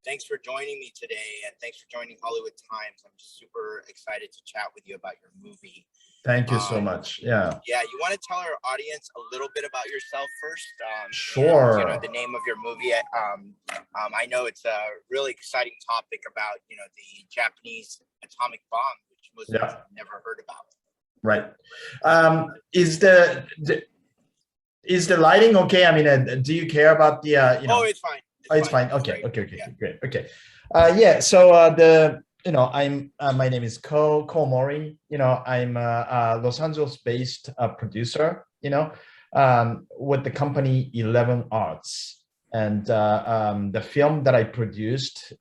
Thanks for joining me today, and thanks for joining Hollywood Times. I'm super excited to chat with you about your movie. Thank you so Um, much. Yeah, yeah, you want to tell our audience a little bit about yourself first, and sure. the name of your movie. I know it's a really exciting topic about the Japanese atomic bomb, which most people Yeah, have never heard about. right. Is the lighting okay? I mean, do you care about Oh, it's fine. Oh, It's it's fine. fine. It's Okay, great. okay, okay, Yeah. okay, great. Okay. Yeah. So I'm my name is Ko Mori. I'm a Los Angeles-based producer. With the company 11 Arts, and the film that I produced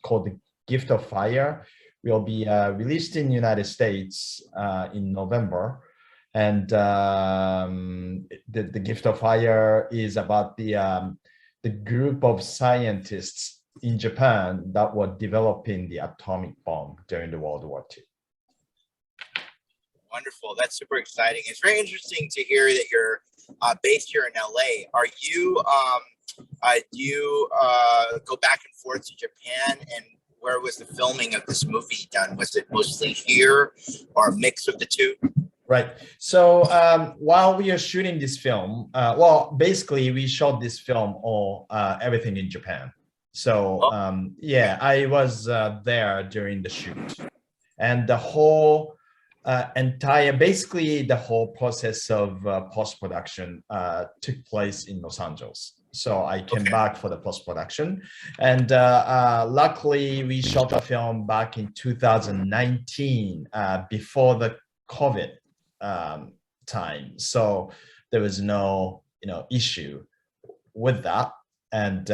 called The Gift of Fire will be released in the United States in November. And the Gift of Fire is about the group of scientists in Japan that were developing the atomic bomb during the World War II. Wonderful. That's super exciting. It's very interesting to hear that you're based here in LA. Are you do you go back and forth to Japan, and where was the filming of this movie done? Was it mostly here or a mix of the two? Right. So while we are shooting this film, well, basically we shot this film or everything in Japan. So Oh, yeah, I was there during the shoot, and the whole basically the whole process of post-production took place in Los Angeles. So I came okay. back for the post-production, and luckily we shot the film back in 2019 before the COVID time. So there was no issue with that, and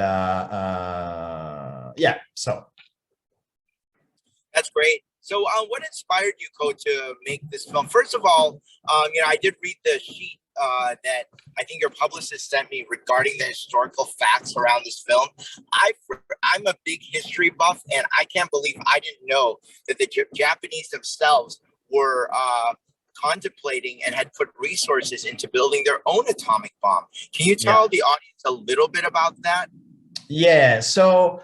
yeah, so That's great. So, what inspired you, Ko, to make this film? First of all, I did read the sheet that I think your publicist sent me regarding the historical facts around this film. I'm a big history buff, and I can't believe I didn't know that the Japanese themselves were contemplating and had put resources into building their own atomic bomb. Can you yeah. tell the audience a little bit about that? Yeah, so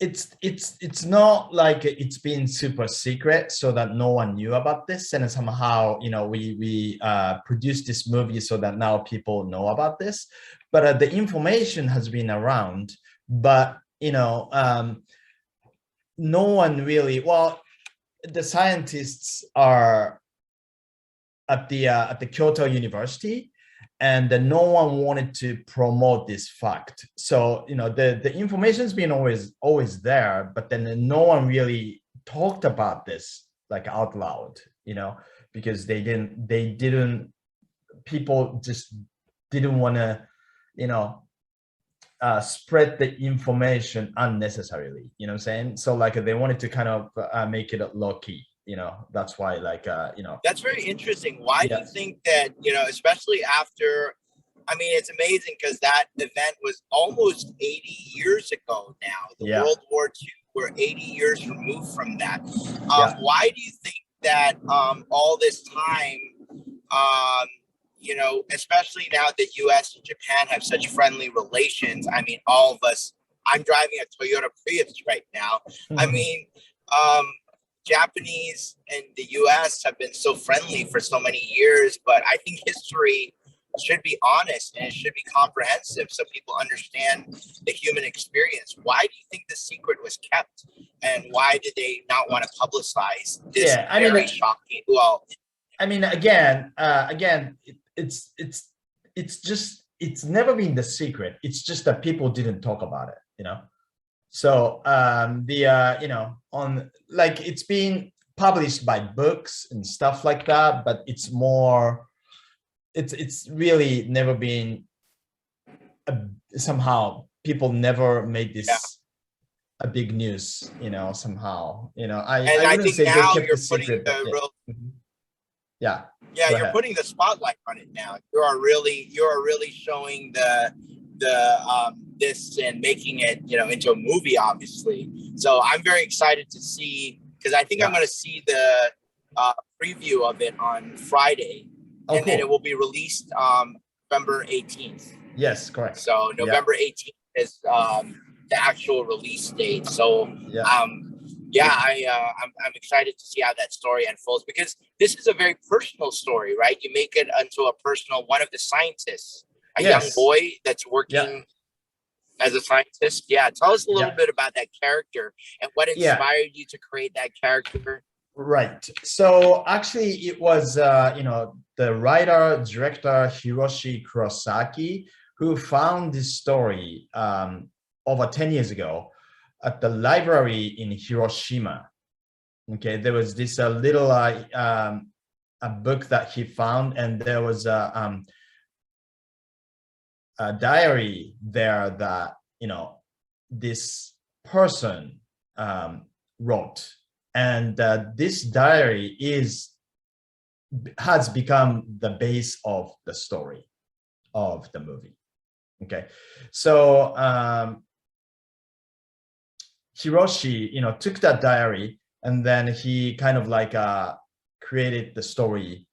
it's not like it's been super secret so that no one knew about this, and somehow we produced this movie so that now people know about this. But the information has been around, but no one really, well, the scientists are at the Kyoto University, and no one wanted to promote this fact. So the information's been always there, but then no one really talked about this like out loud, because they didn't people just didn't want to spread the information unnecessarily, you know what I'm saying? So like they wanted to kind of make it low key, that's why That's very interesting. Why do yeah. you think that, especially after, I mean, it's amazing because that event was almost 80 years ago now. The Yeah. World War II, we're 80 years removed from that. Yeah. Why do you think that all this time, especially now that US and Japan have such friendly relations? I mean, all of us, I'm driving a Toyota Prius right now. I mean, Japanese and the US have been so friendly for so many years, but I think history should be honest and it should be comprehensive so people understand the human experience. Why do you think the secret was kept? And why did they not want to publicize this Yeah, I mean, very shocking? Well, again, it's just, it's never been the secret. It's just that people didn't talk about it. So on, like, it's been published by books and stuff like that, but it's more, it's really never been somehow people never made yeah. this a big news, somehow. And I I wouldn't think say they now kept the you're putting secret, but the yeah. real Yeah. yeah, Go you're ahead. putting the spotlight on it now. You are really showing the this and making it into a movie, obviously. So I'm very excited to see, because I think I'm Yeah. going to see the preview of it on Friday, Oh, and then it cool. will be released November 18th. Yes, correct. So Yeah. November 18th is the actual release date. So Yeah. yeah, I'm excited to see how that story unfolds, because this is a very personal story, right? You make it into a personal, one of the scientists, a young Yes. boy that's Yeah. working as a scientist. Yeah, tell us a little Yeah. bit about that character and what Yeah. inspired you to create that character. Right. So actually, it was the writer director Hiroshi Kurosaki who found this story over 10 years ago at the library in Hiroshima. Okay, there was this little a book that he found, and there was a diary there that this person wrote, and this diary has become the base of the story of the movie. Okay, so Hiroshi, took that diary, and then he kind of like created the story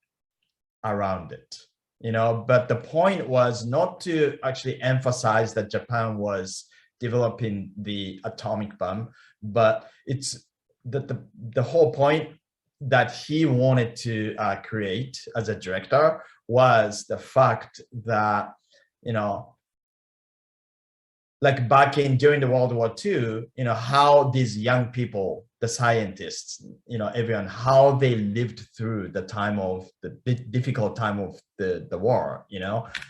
around it. But the point was not to actually emphasize that Japan was developing the atomic bomb, but it's the whole point that he wanted to create as a director was the fact that like back in during the World War II, how these young people, the scientists, everyone, how they lived through the time of the difficult time of the war,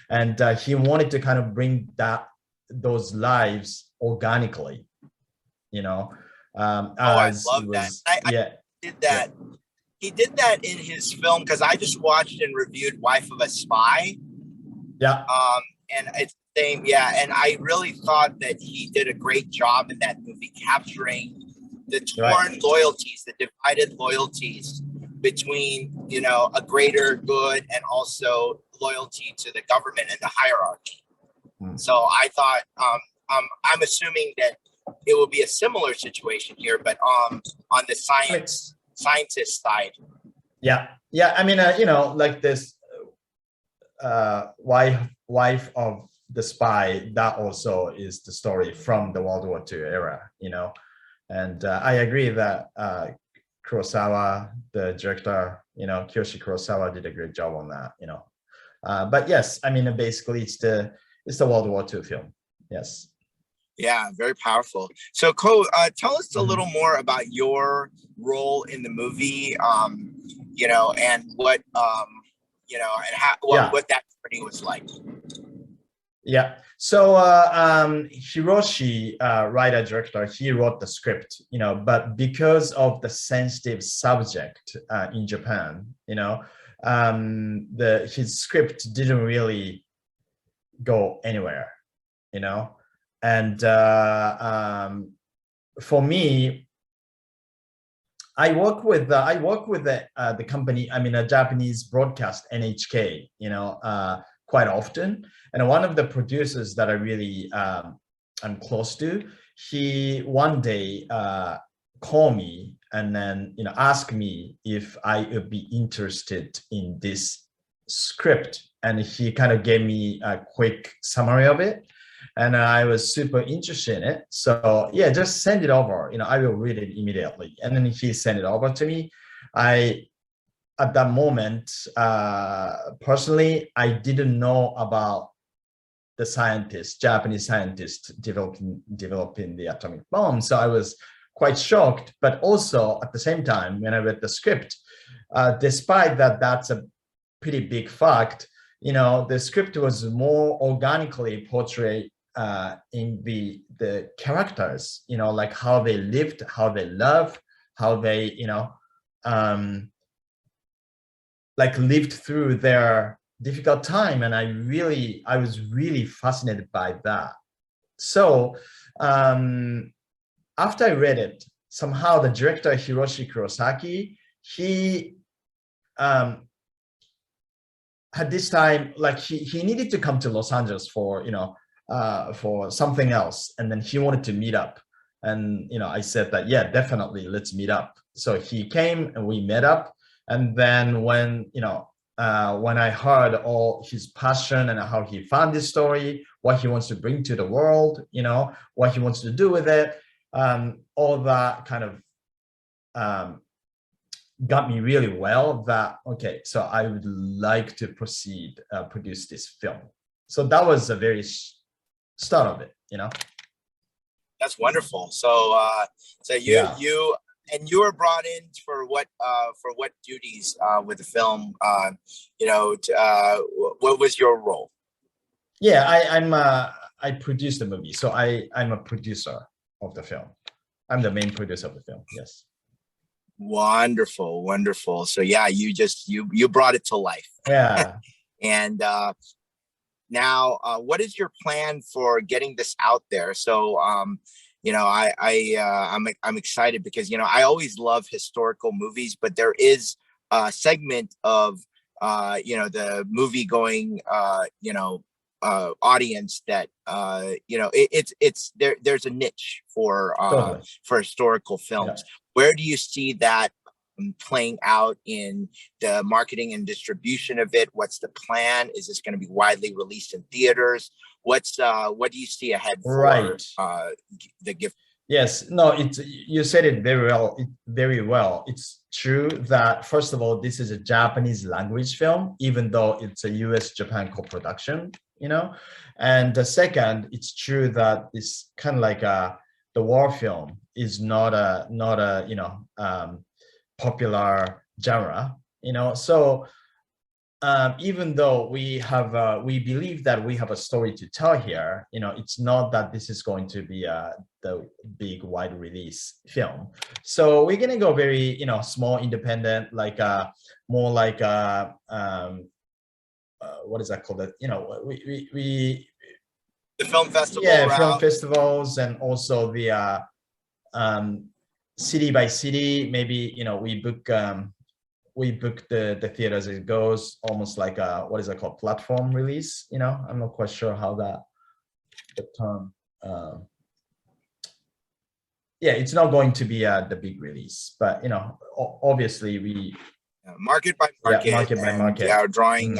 and he wanted to kind of bring those lives organically, Oh, I as love it that. was, I yeah, did yeah, that. He did that in his film, because I just watched and reviewed Wife of a Spy. yeah, And it's the same, yeah. And I really thought that he did a great job in that movie, capturing the right. torn loyalties, the divided loyalties between, a greater good and also loyalty to the government and the hierarchy. Mm. So I thought, I'm assuming that it will be a similar situation here, but on the scientist side. Yeah, yeah. I mean, like this wife of the spy, that also is the story from the World War II era, and I agree that Kurosawa, the director, Kiyoshi Kurosawa, did a great job on that, but yes, I mean, basically it's the World War II film. Yes. Yeah, very powerful. So, tell us a little more about your role in the movie, and what, and how, Yeah. what that journey was like. Yeah. So Hiroshi, writer director, he wrote the script, but because of the sensitive subject in Japan, his script didn't really go anywhere, and for me, I work with the company. I mean, a Japanese broadcast NHK, quite often. And one of the producers that I really I'm close to, he one day called me and then asked me if I would be interested in this script, and he kind of gave me a quick summary of it, and I was super interested in it. So yeah, just send it over. I will read it immediately. And then he sent it over to me. At that moment, personally, I didn't know about the Japanese scientist developing the atomic bomb. So I was quite shocked. But also at the same time, when I read the script, despite that's a pretty big fact, the script was more organically portrayed in the characters, like how they lived, how they love, how they, like lived through their difficult time. And I was really fascinated by that. So after I read it, somehow the director Hiroshi Kurosaki, he at this time, like he needed to come to Los Angeles for something else, and then he wanted to meet up, and I said that yeah, definitely, let's meet up. So he came and we met up, and then when when I heard all his passion and how he found this story, what he wants to bring to the world, what he wants to do with it, all that kind of got me really well that, okay, so I would like to produce this film. So that was the very start of it, That's wonderful. So you were brought in for what duties with the film? What was your role? Yeah, I produced the movie, so I'm a producer of the film. I'm the main producer of the film. Yes. Wonderful, wonderful. So yeah, you brought it to life. Yeah. And now, what is your plan for getting this out there? So I'm excited because I always love historical movies, but there is a segment of the movie going audience that it's there's a niche for Totally. for historical films. Yeah. Where do you see that playing out in the marketing and distribution of it? What's the plan? Is this going to be widely released in theaters? What do you see ahead for the gift? Yes, no, you said it very well. It's true that, first of all, this is a Japanese language film, even though it's a US-Japan co-production, and the second, it's true that it's kind of like the war film is not a popular genre, so even though we believe that we have a story to tell here, it's not that this is going to be the big wide release film. So we're gonna go very small, independent, like more like what is that called? We the film festival. Yeah, film festivals, and also the city by city. Maybe we book the theaters as it goes, almost like a, what is it called, platform release. I'm not quite sure how the term. Yeah, it's not going to be the big release, but obviously we market by market. Yeah, market by market. Yeah, drawing.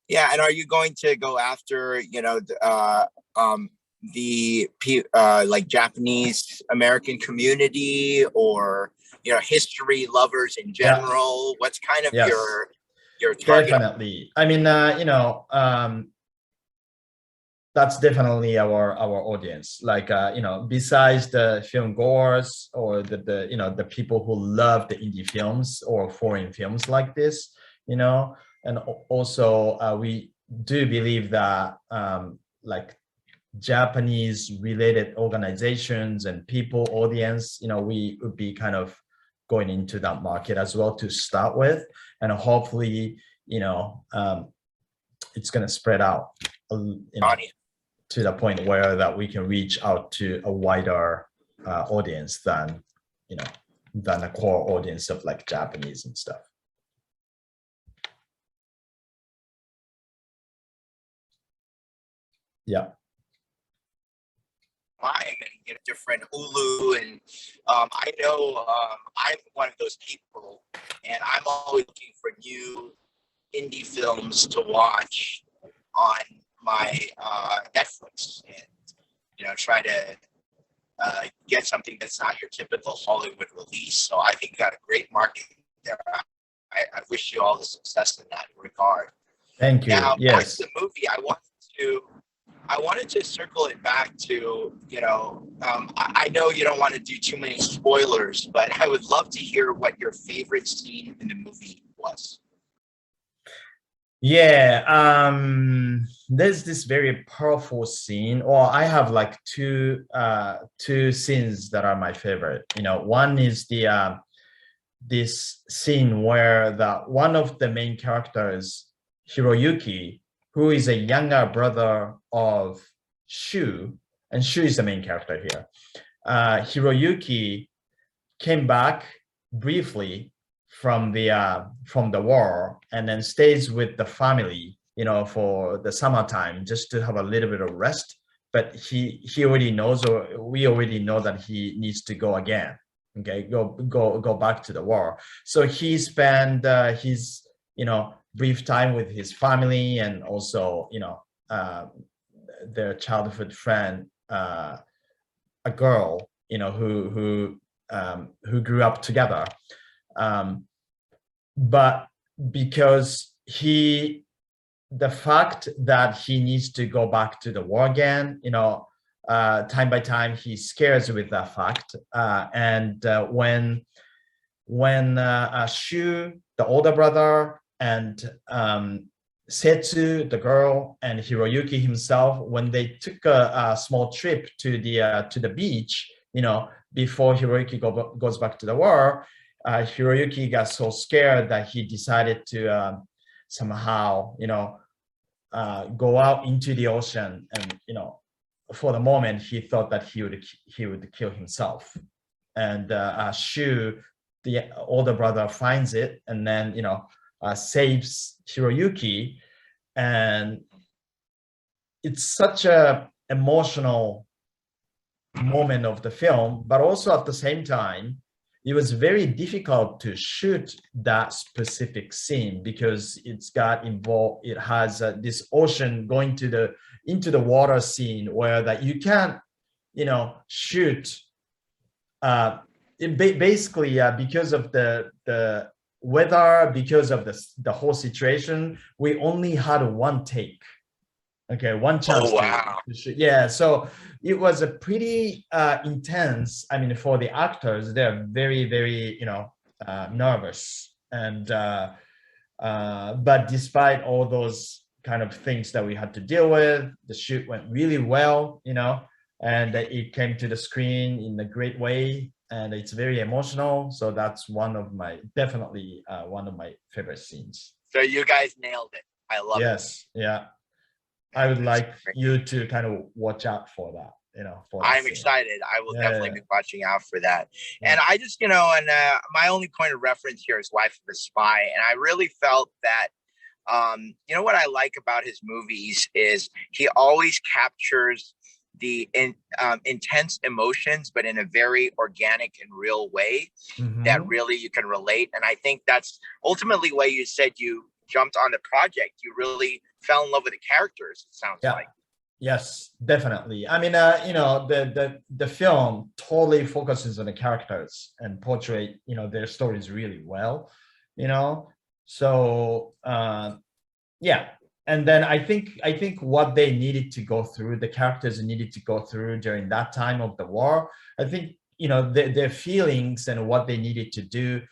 Yeah, and are you going to go after the like Japanese American community, or history lovers in general? Yeah. What's kind of Yes. your target? Definitely. I mean, that's definitely our audience. Like besides the film goers or the people who love the indie films or foreign films like this, and also we do believe that like Japanese related organizations and people audience, we would be kind of going into that market as well to start with, and hopefully it's going to spread out to the point where that we can reach out to a wider audience than a core audience of like Japanese and stuff. Yeah. And different Hulu, and I know I'm one of those people, and I'm always looking for new indie films to watch on my Netflix, and try to get something that's not your typical Hollywood release. So I think you got a great market there. I wish you all the success in that regard. Thank you. Now, yes. back to the movie, I wanted to circle it back to, I know you don't want to do too many spoilers, but I would love to hear what your favorite scene in the movie was. Yeah, there's this very powerful scene, or I have like two scenes that are my favorite. One is the this scene where one of the main characters, Hiroyuki, who is a younger brother of Shu, and Shu is the main character here. Hiroyuki came back briefly from the war, and then stays with the family, for the summertime, just to have a little bit of rest. But he already knows, or we already know, that he needs to go again. Okay, go back to the war. So he spent his brief time with his family, and also, their childhood friend, a girl, who grew up together. But because the fact that he needs to go back to the war again, time by time he scares with that fact. And when Shu, the older brother, and Setsu, the girl, and Hiroyuki himself, when they took a small trip to the beach, before Hiroyuki goes back to the war, Hiroyuki got so scared that he decided to somehow, go out into the ocean, and for the moment he thought that he would kill himself. And Shu, the older brother, finds it, and then saves Hiroyuki. And it's such a emotional moment of the film, but also at the same time it was very difficult to shoot that specific scene, because it has this ocean going into the water scene, where that you can't shoot basically because of the weather, because of the whole situation. We only had one take, one chance. Oh, wow. to shoot. Yeah, so it was a pretty intense. I mean, for the actors, they're very, very nervous, and but despite all those kind of things that we had to deal with, the shoot went really well, and it came to the screen in a great way, and it's very emotional. So that's definitely one of my favorite scenes. So you guys nailed it. I love it. Yes, yeah. I would like you to kind of watch out for that, I'm excited. I will definitely be watching out for that. And I just, and my only point of reference here is Wife of a Spy. And I really felt that, what I like about his movies is he always captures the intense emotions, but in a very organic and real way that really you can relate. And I think that's ultimately why you said you jumped on the project. You really fell in love with the characters, it sounds like. Yes, definitely. I mean, the film totally focuses on the characters and portray, their stories really well, So yeah. And then I think what they needed to go through, the characters needed to go through during that time of the war, I think, their feelings and what they needed to do,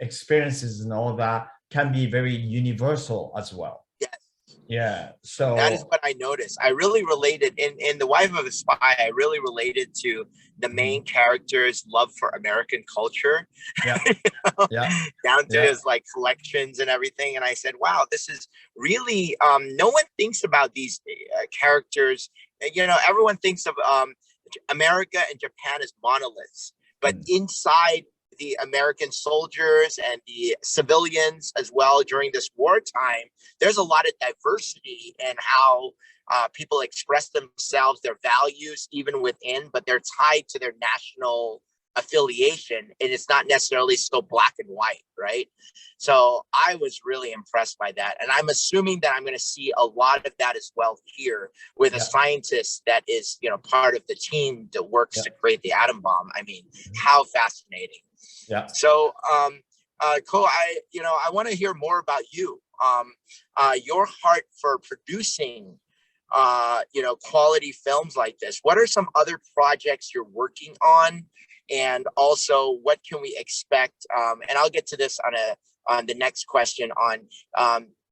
experiences and all that can be very universal as well. Yes. Yeah. So that is what I noticed. I really related in The Wife of a Spy. I really related to the main character's love for American culture. Yeah. Down to his collections and everything. And I said, wow, this is really no one thinks about these characters. Everyone thinks of America and Japan as monoliths, but inside the American soldiers and the civilians as well during this wartime, there's a lot of diversity in how people express themselves, their values, even within, but they're tied to their national affiliation, and it's not necessarily so black and white, right? So I was really impressed by that, and I'm assuming that I'm going to see a lot of that as well here with a scientist that is, part of the team that works to create the atom bomb. I mean, how fascinating. Yeah. So, Ko, I want to hear more about you. Your heart for producing, quality films like this. What are some other projects you're working on? And also, what can we expect? And I'll get to this on the next question.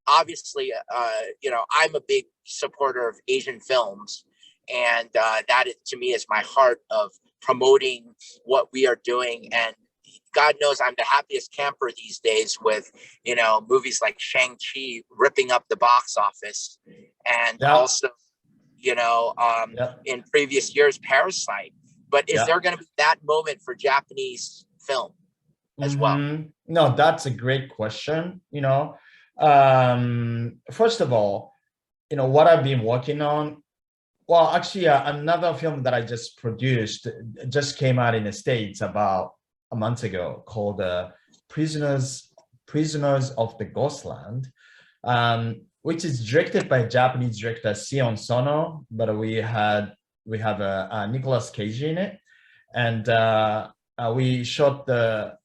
Obviously, I'm a big supporter of Asian films, and that to me is my heart of promoting what we are doing. And God knows I'm the happiest camper these days with, movies like Shang-Chi ripping up the box office, and also, in previous years, Parasite. But is there going to be that moment for Japanese film as well? No, that's a great question. First of all, what I've been working on. Well, actually, another film that I just produced just came out in the States about a month ago, called Prisoners Prisoners of the Ghostland, which is directed by Japanese director Sion Sono, but we have a Nicolas Cage in it, and we shot the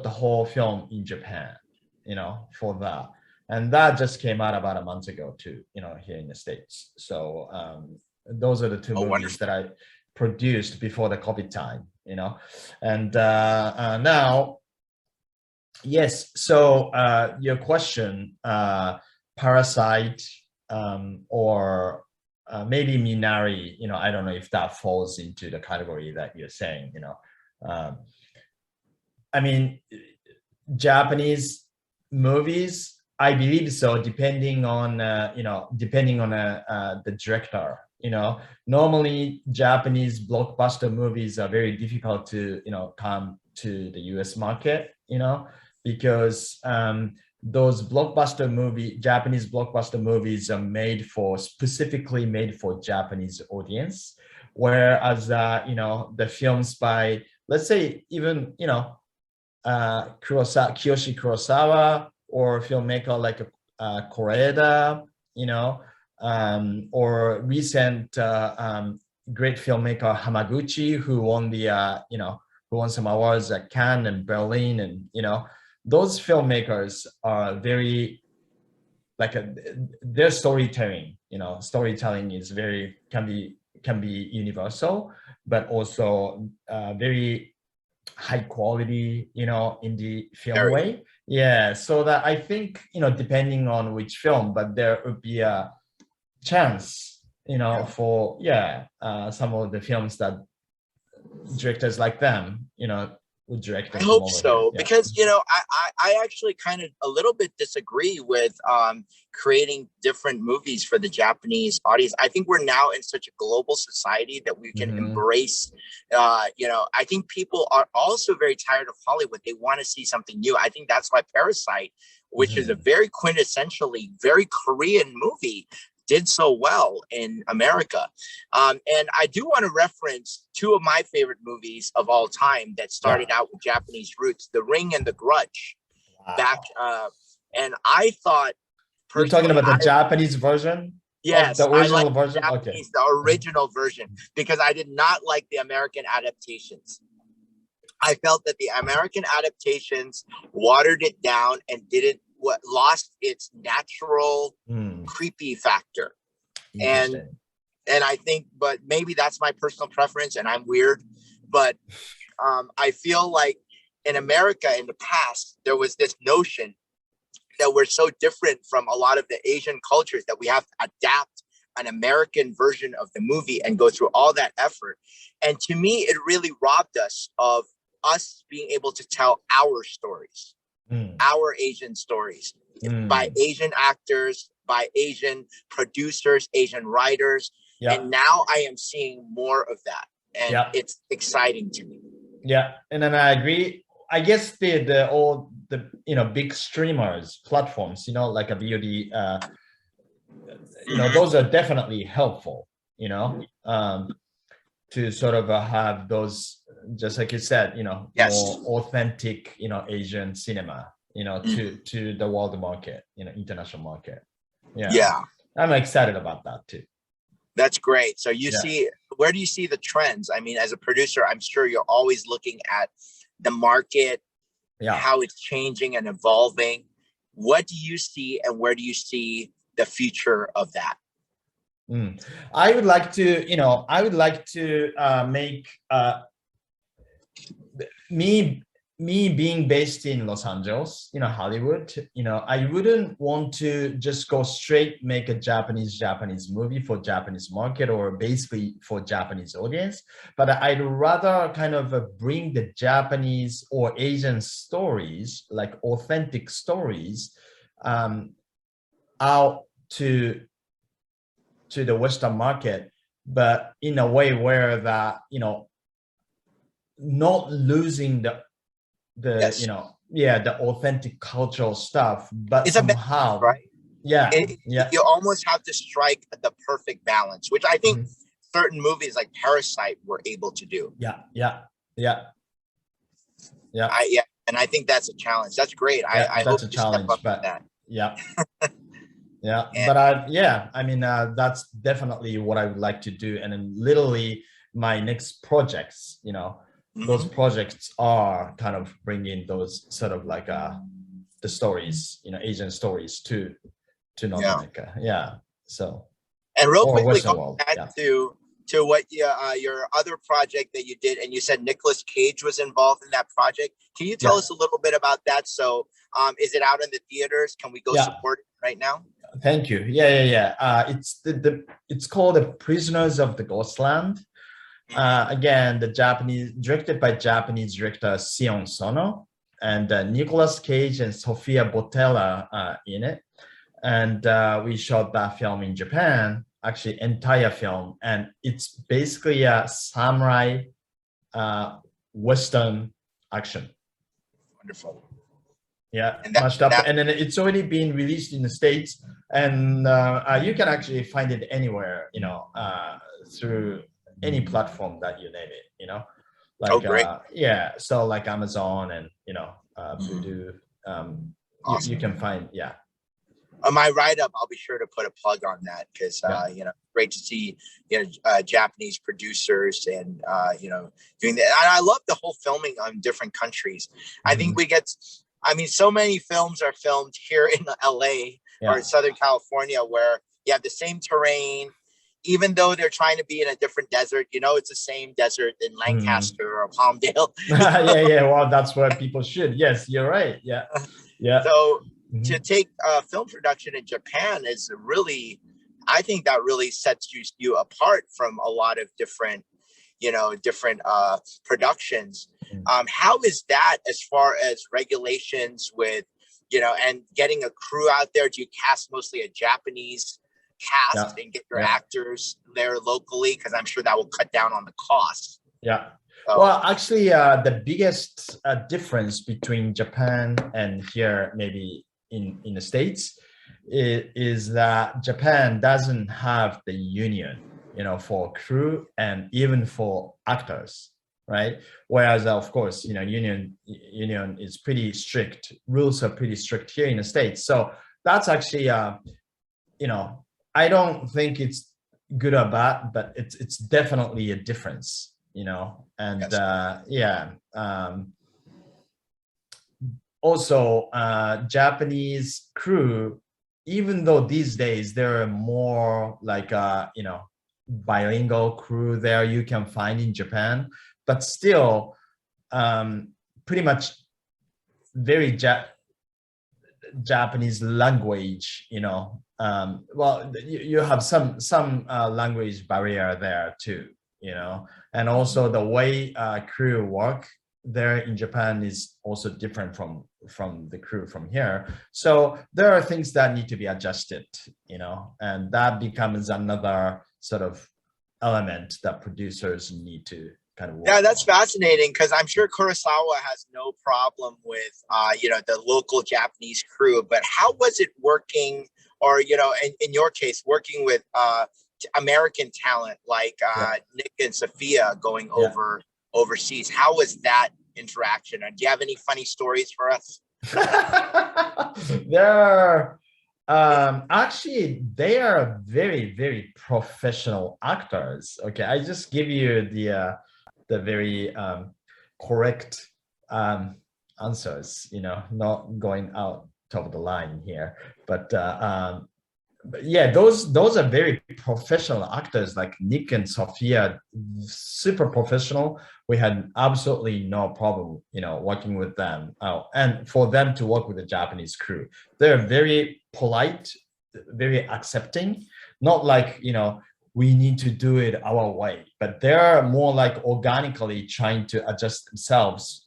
whole film in Japan, for that, and that just came out about a month ago too, here in the States. So those are the two movies wonderful. that I produced before the COVID time, and now, yes. So your question, Parasite, or maybe Minari, I don't know if that falls into the category that you're saying, I mean, Japanese movies, I believe so, depending on the director. Normally Japanese blockbuster movies are very difficult to come to the US market, because those Japanese blockbuster movies are specifically made for Japanese audience, whereas the films by, let's say, even Kiyoshi Kurosawa, or filmmaker like Koreeda, or recent great filmmaker Hamaguchi, who won some awards at Cannes and Berlin, and those filmmakers are very their storytelling. Storytelling is can be universal, but also very high quality, in the film way. Yeah, so that I think, depending on which film, but there would be a chance, for some of the films that directors like them, would direct. I hope so, because I actually kind of a little bit disagree with creating different movies for the Japanese audience. I think we're now in such a global society that we can embrace. I think people are also very tired of Hollywood. They want to see something new. I think that's why Parasite, which is a very quintessentially very Korean movie, did so well in America. And I do want to reference two of my favorite movies of all time that started out with Japanese roots, The Ring and The Grudge. Wow. And I thought... You're talking about the Japanese version? Yes, the original I like version? The original version, because I did not like the American adaptations. I felt that the American adaptations watered it down and lost its natural creepy factor. And I think, but maybe that's my personal preference and I'm weird, but I feel like in America in the past, there was this notion that we're so different from a lot of the Asian cultures that we have to adapt an American version of the movie and go through all that effort. And to me, it really robbed us of us being able to tell our stories, our Asian stories, by Asian actors, by Asian producers, Asian writers. And now I am seeing more of that. And it's exciting to me. Yeah, and then I agree. I guess all the big streamers platforms, like a VOD, those are definitely helpful, to sort of have those, just like you said, more authentic, Asian cinema, to the world market, international market. Yeah. I'm excited about that too. That's great. So you see, where do you see the trends? I mean, as a producer, I'm sure you're always looking at the market, how it's changing and evolving. What do you see, and where do you see the future of that? I would like to, make me being based in Los Angeles, Hollywood, I wouldn't want to just go straight make a Japanese movie for Japanese market or basically for Japanese audience, but I'd rather kind of bring the Japanese or Asian stories, like authentic stories, out to the Western market, but in a way where that, not losing the the authentic cultural stuff, but it's somehow, right? You almost have to strike the perfect balance, which I think certain movies like Parasite were able to do. And I think that's a challenge. That's great. Yeah, I hope that's a you step challenge, up to but that. yeah. Yeah, And but yeah, I mean, that's definitely what I would like to do. And then literally my next projects, those mhm. projects are kind of bringing those sort of like the stories, Asian stories to North Yeah. America. Yeah. So, And real or quickly, Western going world. back Yeah. to what your other project that you did, and you said Nicolas Cage was involved in that project. Can you tell Yeah. us a little bit about that? So, is it out in the theaters? Can we go Yeah. support it right now? Thank you. Yeah. It's it's called The Prisoners of the Ghostland. Mhm. Again, directed by Japanese director Sion Sono, and Nicolas Cage and Sofia Boutella in it. And we shot that film in Japan, actually entire film, and it's basically a samurai Western action. Wonderful. Yeah, And mashed up, that and then it's already been released in the States, and you can actually find it anywhere, through any platform that you name it, oh like great, yeah, so like Amazon and mhm. Voodoo, you Awesome. can find, yeah, On my write up, I'll be sure to put a plug on that because yeah, great to see Japanese producers and doing that. And I love the whole filming on different countries. I think mhm, we get. I mean, so many films are filmed here in LA or yeah, Southern California where you have the same terrain. Even though they're trying to be in a different desert, it's the same desert in mhm. Lancaster or Palmdale. Yeah, well, that's where people should. Yes, you're right. Yeah, yeah. So to Mhm. take film production in Japan is really, I think that really sets you apart from a lot of different productions. How is that as far as regulations with, and getting a crew out there? Do you cast mostly a Japanese cast Yeah, and get your yeah. actors there locally? Because I'm sure that will cut down on the cost. Yeah. So, Well, actually, the biggest difference between Japan and here, maybe in the States, is that Japan doesn't have the union, for crew and even for actors, right? Whereas, of course, union is pretty strict. Rules are pretty strict here in the States. So that's actually, I don't think it's good or bad, but it's definitely a difference, and yes. yeah. Also, Japanese crew, even though these days there are more like bilingual crew there you can find in Japan, but still, pretty much very Japanese language, well, you have some language barrier there too, and also the way crew work there in Japan is also different from the crew from here. So there are things that need to be adjusted, and that becomes another sort of element that producers need to kind of Yeah, work that's on. fascinating because I'm sure Kurosawa has no problem with the local Japanese crew. But how was it working, or in your case, working with American talent like Yeah, Nick and Sophia going yeah. overseas? How was that interaction? And do you have any funny stories for us? They're actually they are very, very professional actors. Okay, I just give you the very correct answers, not going out of the line here, but yeah, those are very professional actors like Nick and Sophia, super professional. We had absolutely no problem, working with them. Oh, and for them to work with the Japanese crew, they're very polite, very accepting. Not like, we need to do it our way, but they're more like organically trying to adjust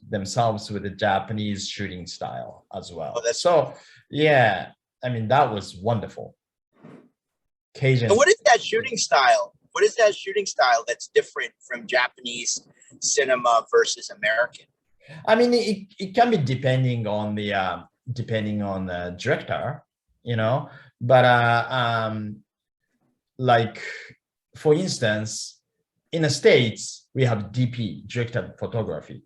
themselves with the Japanese shooting style as Oh, well. that's So yeah, I mean, that was wonderful. and Cajun. what is that shooting style? What is that shooting style that's different from Japanese cinema versus American? I mean, it can be depending on the director, but like for instance, in the States we have DP, director of photography,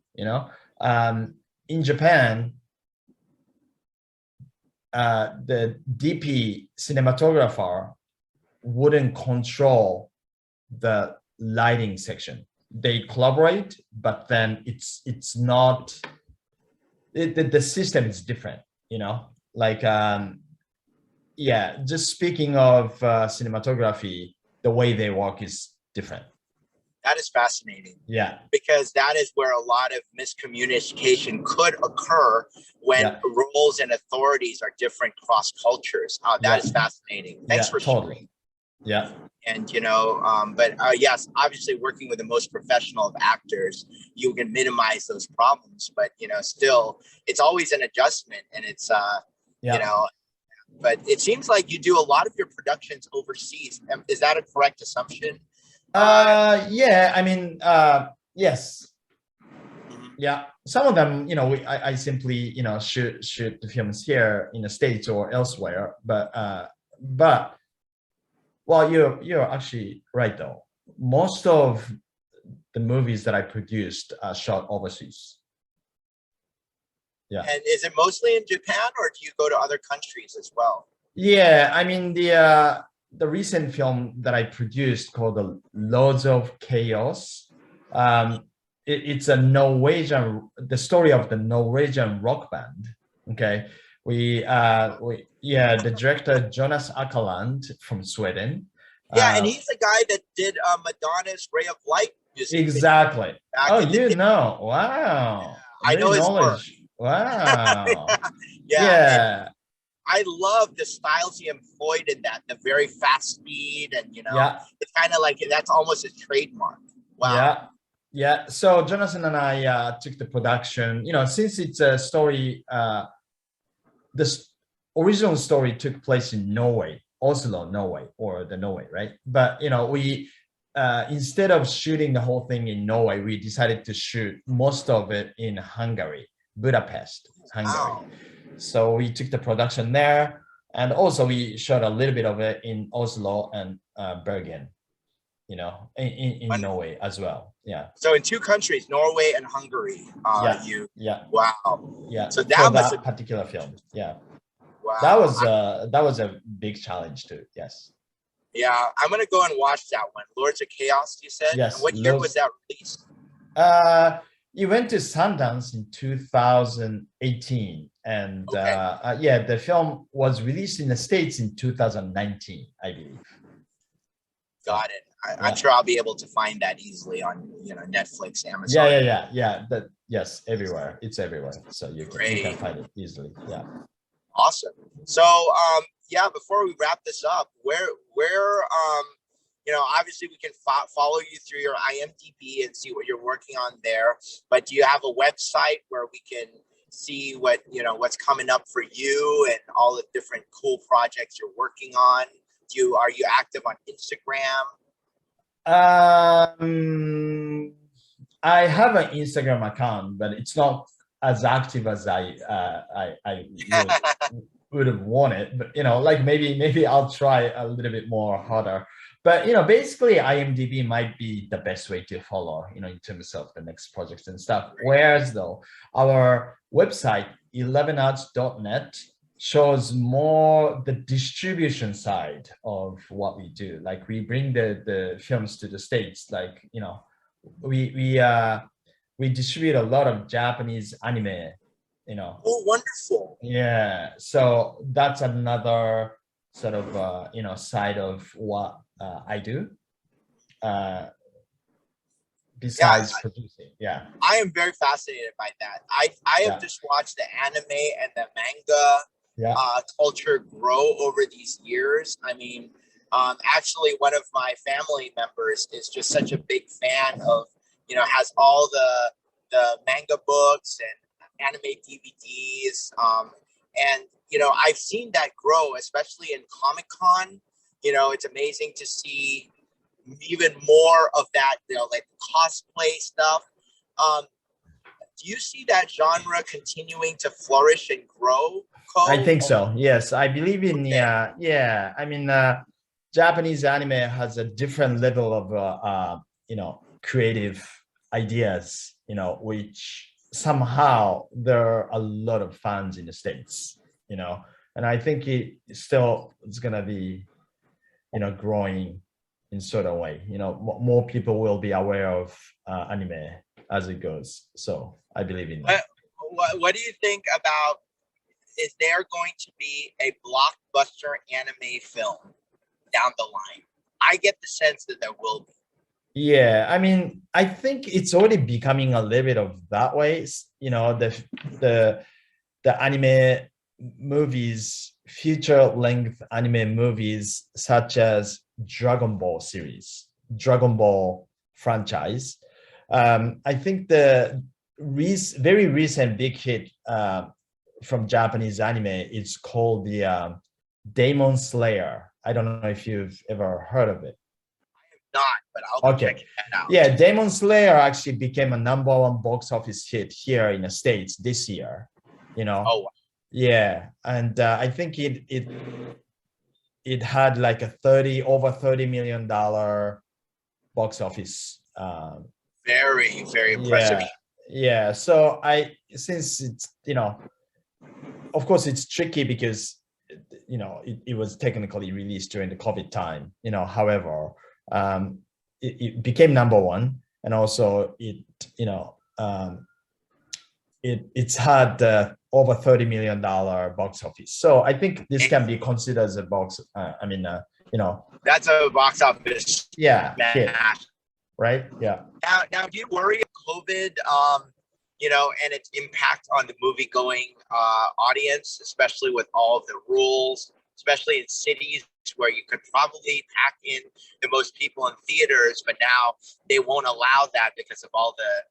in Japan, the DP cinematographer wouldn't control the lighting section. They collaborate, but then it's not, the system is different, you know, like, yeah, just speaking of cinematography, the way they work is different. That is fascinating. Yeah. Because that is where a lot of miscommunication could occur when roles and authorities are different cross cultures. That is fascinating. Thanks for totally. sharing. And, you know, but yes, obviously working with the most professional of actors, you can minimize those problems, but, you know, still, it's always an adjustment, and it's, you know, but it seems like you do a lot of your productions overseas. Is that a correct assumption? Yeah, I mean, yes. Yeah, some of them, you know, I simply, you know, shoot the films here in the States or elsewhere, but well, you're actually right though. Most of the movies that I produced are shot overseas. Yeah. And is it mostly in Japan, or do you go to other countries as well? Yeah, I mean, the recent film that I produced called The Lords of Chaos, it's a Norwegian, the story of the Norwegian rock band. Okay, the director Jonas Ackerland from Sweden. Yeah, and he's the guy that did Madonna's Ray of Light music. Exactly. Oh, you day. know, wow. Yeah, I know his work. Wow. Yeah. I love the styles he employed in that, the very fast speed, and, you know, it's kind of like, that's almost his trademark. Wow. Yeah. So Jonathan and I took the production, you know, since it's a story, this original story took place in Norway, Oslo, Norway, or the Norway, right? But, you know, we, instead of shooting the whole thing in Norway, we decided to shoot most of it in Hungary, Budapest, Hungary. Wow. So we took the production there, and also we shot a little bit of it in Oslo and Bergen, you know, in Norway as well. Yeah. So in two countries, Norway and Hungary. Wow. Yeah. So that particular film. Yeah. Wow. That was a big challenge too. Yes. Yeah, I'm gonna go and watch that one. Lords of Chaos, you said. Yes. And what year was that released? It went to Sundance in 2018, and yeah, the film was released in the States in 2019, I believe. Got it. I'm sure I'll be able to find that easily on, you know, Netflix, Amazon. Yeah. Yes, everywhere. It's everywhere, so you can find it easily. Yeah. Awesome. So, yeah, before we wrap this up, where you know, obviously we can follow you through your IMDb and see what you're working on there. But do you have a website where we can see what, you know, what's coming up for you and all the different cool projects you're working on? Are you active on Instagram? I have an Instagram account, but it's not as active as I would have wanted. But, you know, like maybe I'll try a little bit more harder. But, you know, basically IMDb might be the best way to follow, you know, in terms of the next projects and stuff. Whereas though our website 11arts.net shows more the distribution side of what we do. Like we bring the films to the States, like, you know, we distribute a lot of Japanese anime, you know. Oh, wonderful. Yeah, so that's another sort of you know, side of what I do besides producing. Yeah, I am very fascinated by that. I have just watched the anime and the manga culture grow over these years. I mean, actually one of my family members is just such a big fan of, you know, has all the manga books and anime DVDs. And, you know, I've seen that grow, especially in Comic-Con. You know, it's amazing to see even more of that, you know, like cosplay stuff. Do you see that genre continuing to flourish and grow? I think so. Yes, I believe in yeah. I mean, Japanese anime has a different level of you know, creative ideas, you know, which somehow there are a lot of fans in the States, and I think it still is going to be, growing in certain way. More people will be aware of anime as it goes. So I believe in that. What do you think about, is there going to be a blockbuster anime film down the line? I get the sense that there will be. Yeah, I mean, I think it's already becoming a little bit of that way. The anime movies, feature length anime movies such as Dragon Ball series, Dragon Ball franchise. I think the very recent big hit from Japanese anime is called the Demon Slayer. I don't know if you've ever heard of it. Not, but I'll Okay. check that out. Yeah, Demon Slayer actually became a #1 box office hit here in the States this year. Oh, wow. Yeah, and I think it had like over $30 million box office. Very, very impressive. Yeah. So since it's, of course it's tricky because, it was technically released during the COVID time, however, it became #1, and also it's had over $30 million box office. So I think this can be considered as a box. That's a box office. Yeah. Hit, right. Yeah. Now, do you worry of COVID? And its impact on the movie-going audience, especially with all of the rules, especially in cities where you could probably pack in the most people in theaters, but now they won't allow that because of all the,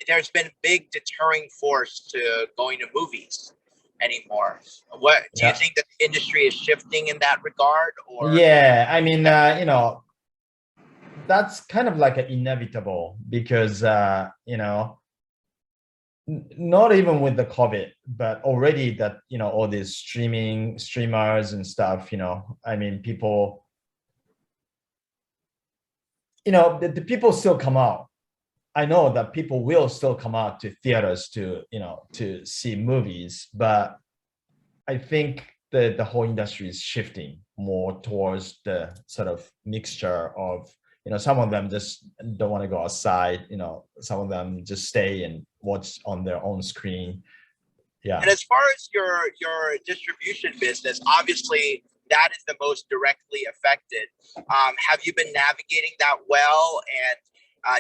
there's been big deterring force to going to movies anymore. What do you think that the industry is shifting in that regard? Or yeah, I mean, that's kind of like inevitable because not even with the COVID, but already that, all these streamers and stuff, I mean, people, the people still come out. I know that people will still come out to theaters to see movies, but I think the whole industry is shifting more towards the sort of mixture of, some of them just don't want to go outside, some of them just stay and watch on their own screen. Yeah. And as far as your distribution business, obviously that is the most directly affected. Have you been navigating that well? And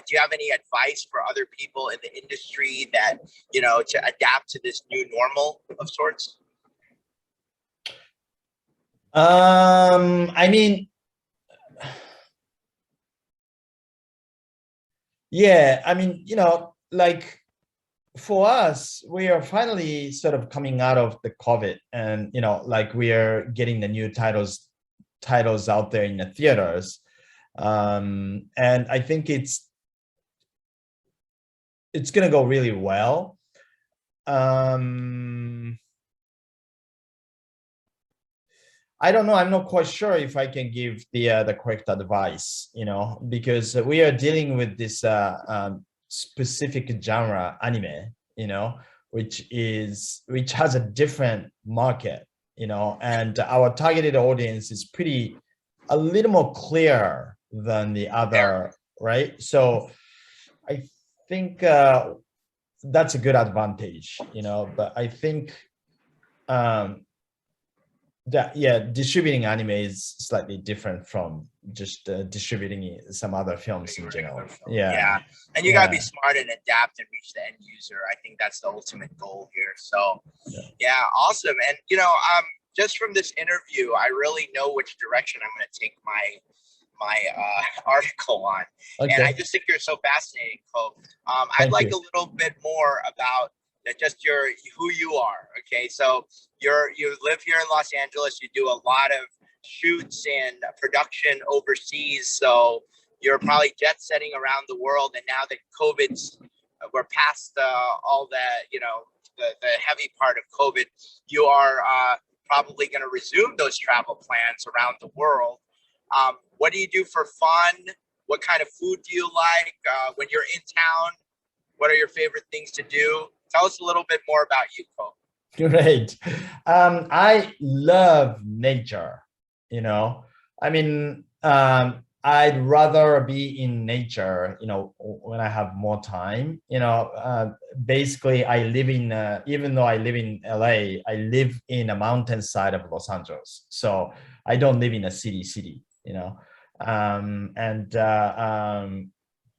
do you have any advice for other people in the industry that, to adapt to this new normal of sorts? I mean, yeah, I mean, like for us, we are finally sort of coming out of the COVID, and, like we are getting the new titles out there in the theaters. And I think it's going to go really well. I don't know. I'm not quite sure if I can give the correct advice, because we are dealing with this specific genre anime, which has a different market, and our targeted audience is a little more clear than the other, right? So I think that's a good advantage, but I think distributing anime is slightly different from just distributing some other films in general. Yeah, and you gotta be smart and adapt and reach the end user. I think that's the ultimate goal here. So yeah, awesome. And just from this interview, I really know which direction I'm going to take my article on. Okay. And I just think you're so fascinating, Ko. I'd like a little bit more about just who you are. Okay, so you live here in Los Angeles. You do a lot of shoots and production overseas. So you're probably jet setting around the world. And now that we're past all that, the heavy part of COVID, you are probably going to resume those travel plans around the world. What do you do for fun? What kind of food do you like when you're in town? What are your favorite things to do? Tell us a little bit more about you, Ko. Great. I love nature, you know. I mean, I'd rather be in nature, you know, when I have more time. You know, basically, I live in, even though I live in LA, I live in a mountainside of Los Angeles. So I don't live in a city, you know. And,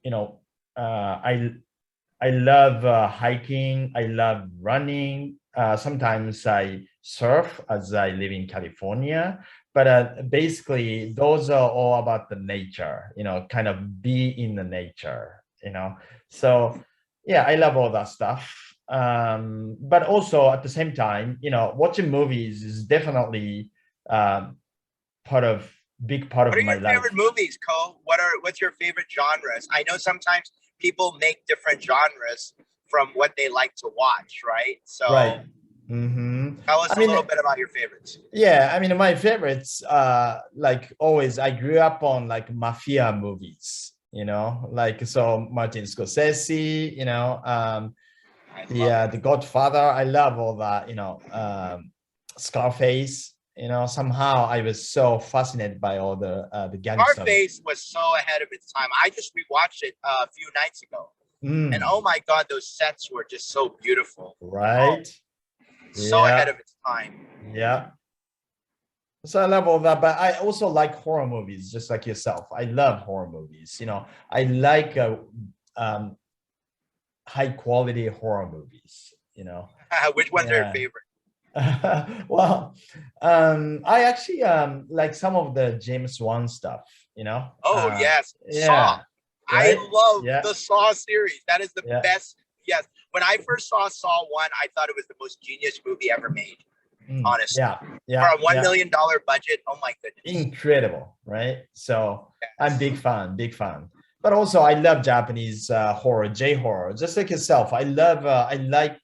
you know, I love hiking. I love running. Sometimes I surf as I live in California. But basically, those are all about the nature, you know, kind of be in the nature, you know. So, yeah, I love all that stuff. But also at the same time, you know, watching movies is definitely um, big part What of are my your favorite life. movies, Ko? What's your favorite genres? I know sometimes people make different genres from what they like to watch, right? Right. So Hmm. tell us I a little mean, bit about your favorites. yeah, I mean, my favorites, like always, I grew up on like mafia movies, you know, like so Martin Scorsese, you know, I love it. the Godfather. I love all that, you know, Scarface. You know, somehow I was so fascinated by all the gangster. Scarface was so ahead of its time. I just rewatched it a few nights ago, and Mm, oh my god, those sets were just so beautiful. Oh, right? so ahead Yeah, of its time. yeah. So I love all that, but I also like horror movies, just like yourself. I love horror movies. You know, I like um, high quality horror movies. You know, Which ones are your yeah. favorite? Well, I actually like some of the James Wan stuff. You know, Oh yes, Saw. yeah, I right, love yeah, the Saw series. That is the yeah. best. Yes, when I first saw Saw 1, I thought it was the most genius movie ever made. Mm, Honestly, yeah, for yeah, a $1 yeah. million budget, oh my goodness. Incredible, right? So I'm Yes. big fan. But also I love Japanese horror, J horror, just like yourself. I love, I like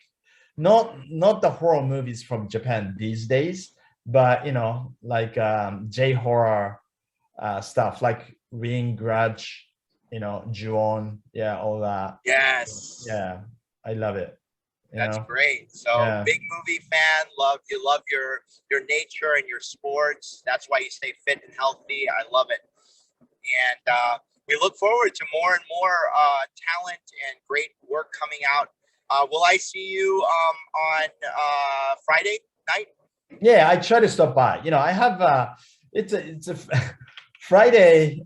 not the horror movies from Japan these days, but you know, like J horror stuff, like Ring, Grudge, you know, Ju-on, yeah, all that. Yes. Yeah, I love it. You That's know, great. So yeah. big movie fan, love your nature and your sports. That's why you stay fit and healthy. I love it. And we look forward to more and more talent and great work coming out. Will I see you on Friday night? Yeah, I try to stop by. You know, I have it's a Friday.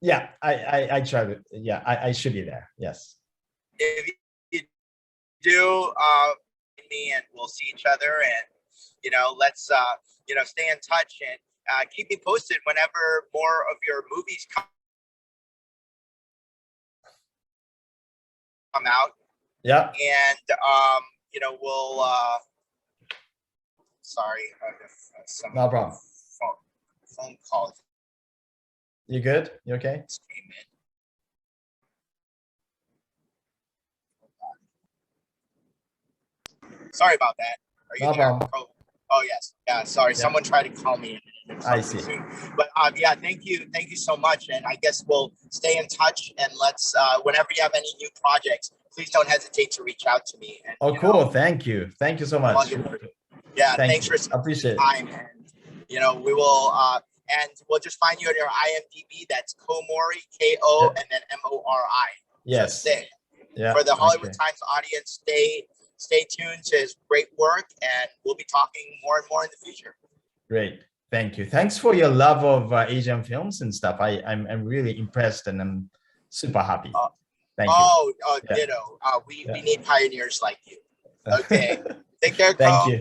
Yeah, I try to. Yeah, I should be there. Yes. If you do, me and we'll see each other. And let's stay in touch and keep me posted whenever more of your movies come out. Yeah. And we'll. Sorry, some No problem. phone calls You good? You okay? came in. Sorry about that. Are you No there? problem. Oh yes. Yeah. Sorry. Yeah. Someone tried to call me I see. soon. But yeah, thank you so much. And I guess we'll stay in touch. And let's whenever you have any new projects, please don't hesitate to reach out to me. And Oh, cool. Thank you. Thank you so much. yeah, Thank thanks you. for Appreciate it. time. And we will and we'll just find you on your IMDb. That's Komori, Ko, Yeah. and then Mori. Yes. So stay. Yeah. For the Hollywood Okay. Times audience, stay tuned to his great work, and we'll be talking more and more in the future. Great. Thank you. Thanks for your love of Asian films and stuff. I'm really impressed and I'm super happy. Thank you. Ditto. We need pioneers like you. Yeah. Okay. Take care, Thank Ko. you.